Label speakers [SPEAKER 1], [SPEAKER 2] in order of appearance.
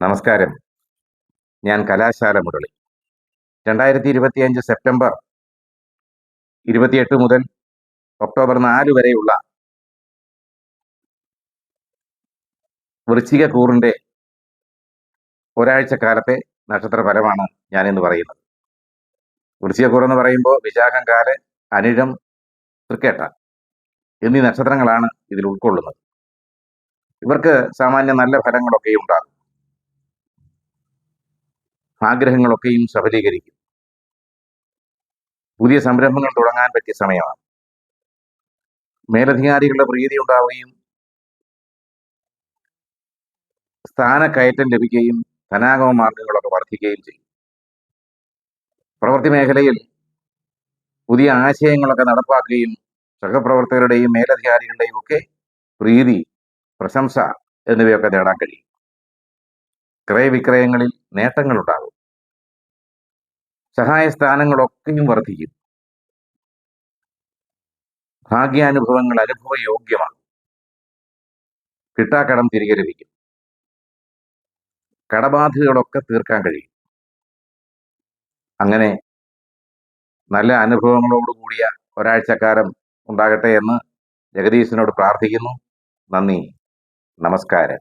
[SPEAKER 1] നമസ്കാരം. ഞാൻ കലാശാല മുരളി. 2025 സെപ്റ്റംബർ 28 മുതൽ ഒക്ടോബർ 4 വരെയുള്ള വൃശ്ചികക്കൂറിന്റെ ഒരാഴ്ചക്കാലത്തെ നക്ഷത്രഫലമാണ് ഞാനിന്ന് പറയുന്നത്. വൃശ്ചികക്കൂർ എന്ന് പറയുമ്പോൾ വിശാഖം, കാല്, അനിഴം, തൃക്കേട്ട എന്നീ നക്ഷത്രങ്ങളാണ് ഇതിൽ ഉൾക്കൊള്ളുന്നത്. ഇവർക്ക് സാമാന്യം നല്ല ഫലങ്ങളൊക്കെ ഉണ്ടാകും. ആഗ്രഹങ്ങളൊക്കെയും സഫലീകരിക്കും. പുതിയ സംരംഭങ്ങൾ തുടങ്ങാൻ പറ്റിയ സമയമാണ്. മേലധികാരികളുടെ പ്രീതി ഉണ്ടാവുകയും സ്ഥാനക്കയറ്റം ലഭിക്കുകയും ധനാഗമ മാർഗങ്ങളൊക്കെ വർദ്ധിക്കുകയും ചെയ്യും. പ്രവൃത്തി മേഖലയിൽ പുതിയ ആശയങ്ങളൊക്കെ നടപ്പാക്കുകയും സഹപ്രവർത്തകരുടെയും മേലധികാരികളുടെയും ഒക്കെ പ്രീതി, പ്രശംസ എന്നിവയൊക്കെ നേടാൻ കഴിയും. ക്രയവിക്രയങ്ങളിൽ നേട്ടങ്ങളുണ്ടാകും. സഹായ സ്ഥാനങ്ങളൊക്കെയും വർദ്ധിക്കും. ഭാഗ്യാനുഭവങ്ങൾ അനുഭവയോഗ്യമാണ്. കിട്ടാക്കടം തിരികെ ലഭിക്കും. കടബാധ്യതകളൊക്കെ തീർക്കാൻ കഴിയും. അങ്ങനെ നല്ല അനുഭവങ്ങളോടുകൂടിയ ഒരാഴ്ചക്കാലം ഉണ്ടാകട്ടെ എന്ന് ജഗദീശനോട് പ്രാർത്ഥിക്കുന്നു. നന്ദി, നമസ്കാരം.